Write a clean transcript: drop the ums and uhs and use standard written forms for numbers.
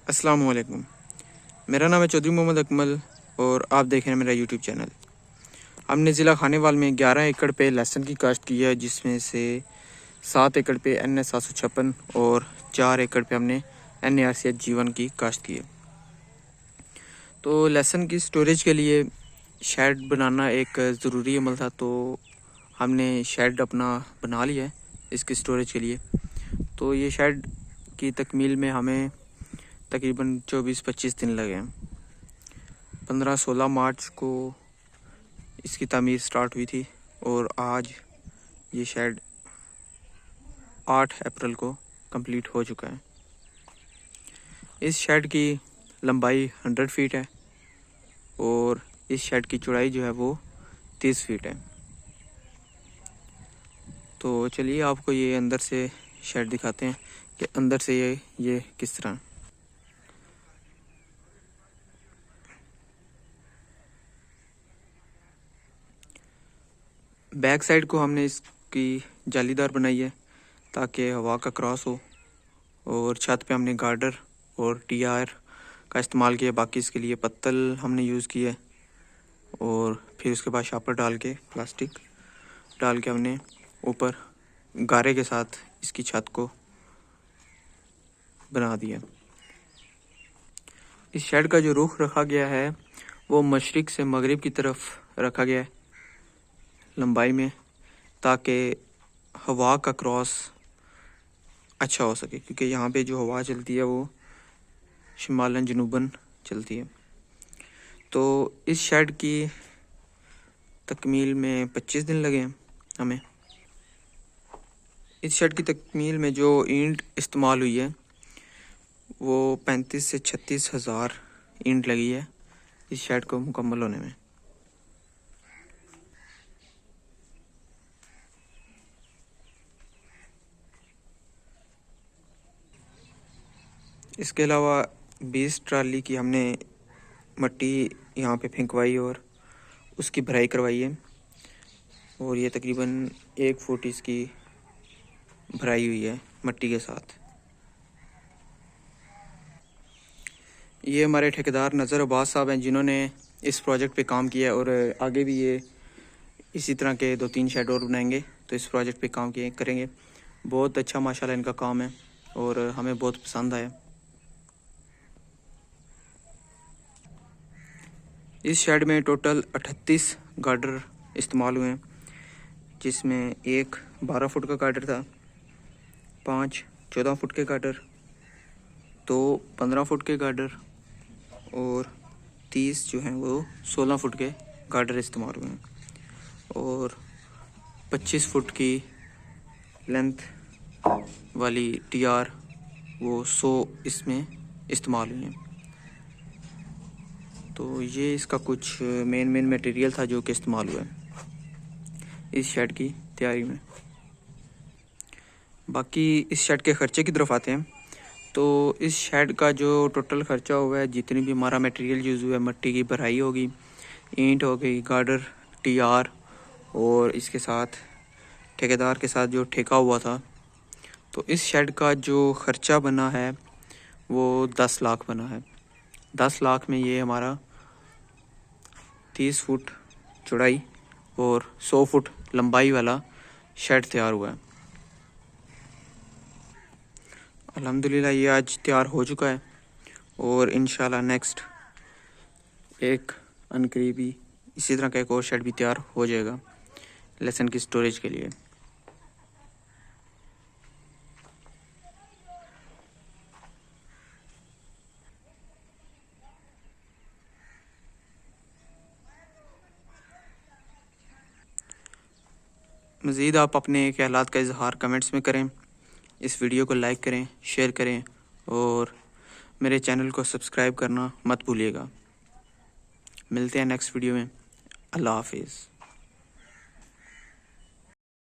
अस्सलाम वालेकुम। मेरा नाम है चौधरी मोहम्मद अकमल और आप देख रहे हैं मेरा यूट्यूब चैनल। हमने ज़िला खानेवाल में 11 एकड़ पे लहसुन की काश्त की है, जिसमें से 7 एकड़ पे NS 756 और 4 एकड़ पे हमने NARCH G1 की काश्त की है। तो लहसुन की स्टोरेज के लिए शेड बनाना एक ज़रूरी अमल था, तो हमने शेड अपना बना लिया है इसकी स्टोरेज के लिए। तो ये शेड की तकमील में हमें तकरीबन 24-25 दिन लगे हैं। 15-16 मार्च को इसकी तामीर स्टार्ट हुई थी और आज ये शेड 8 अप्रैल को कंप्लीट हो चुका है। इस शेड की लंबाई 100 फीट है और इस शेड की चौड़ाई जो है वो 30 फीट है। तो चलिए आपको ये अंदर से शेड दिखाते हैं कि अंदर से ये किस तरह। बैक साइड को हमने इसकी जालीदार बनाई है ताकि हवा का क्रॉस हो, और छत पे हमने गार्डर और TR का इस्तेमाल किया। बाकी इसके लिए पत्तल हमने यूज़ किया और फिर उसके बाद शापर डाल के प्लास्टिक डाल के हमने ऊपर गारे के साथ इसकी छत को बना दिया। इस शेड का जो रुख रखा गया है वो मशरिक़ से मगरिब की तरफ रखा गया है लंबाई में, ताकि हवा का क्रॉस अच्छा हो सके, क्योंकि यहाँ पे जो हवा चलती है वो शिमालन जनूबन चलती है। तो इस शेड की तकमील में 25 दिन लगे हैं हमें। इस शेड की तकमील में जो ईंट इस्तेमाल हुई है वो 35 से 36 हज़ार ईंट लगी है इस शेड को मुकम्मल होने में। इसके अलावा 20 ट्राली की हमने मट्टी यहाँ पे फेंकवाई और उसकी भराई करवाई है, और ये तकरीबन 1 फुट इसकी भराई हुई है मट्टी के साथ। ये हमारे ठेकेदार नज़र अब्बास साहब हैं, जिन्होंने इस प्रोजेक्ट पे काम किया है, और आगे भी ये इसी तरह के 2-3 शेड और बनाएंगे तो इस प्रोजेक्ट पे काम करेंगे। बहुत अच्छा माशाल्लाह इनका काम है और हमें बहुत पसंद आया। इस शेड में टोटल 38 गार्डर इस्तेमाल हुए हैं, जिसमें एक 12 फुट का गार्डर था, 5 14 फुट के गार्डर, 2 15 फुट के गार्डर और 30 जो हैं वो 16 फुट के गार्डर इस्तेमाल हुए हैं, और 25 फुट की लेंथ वाली TR वो 100 इसमें इस्तेमाल हुई हैं। तो ये इसका कुछ मेन मटेरियल था जो कि इस्तेमाल हुआ है इस शेड की तैयारी में। बाकी इस शेड के ख़र्चे की तरफ आते हैं। तो इस शेड का जो टोटल ख़र्चा हुआ है, जितनी भी हमारा मटेरियल यूज़ हुआ है, मट्टी की भराई होगी, ईंट हो गई, गार्डर, TR और इसके साथ ठेकेदार के साथ जो ठेका हुआ था, तो इस शेड का जो ख़र्चा बना है वो 10 लाख बना है। 10 लाख में ये हमारा 30 फुट चौड़ाई और 100 फुट लंबाई वाला शेड तैयार हुआ है। अल्हम्दुलिल्लाह ये आज तैयार हो चुका है और इंशाल्लाह नेक्स्ट एक अनकरीबी इसी तरह का एक और शेड भी तैयार हो जाएगा लहसुन की स्टोरेज के लिए। मज़ीद आप अपने ख्यालात का इजहार कमेंट्स में करें, इस वीडियो को लाइक करें, शेयर करें और मेरे चैनल को सब्सक्राइब करना मत भूलिएगा। मिलते हैं नेक्स्ट वीडियो में। अल्लाह हाफिज़।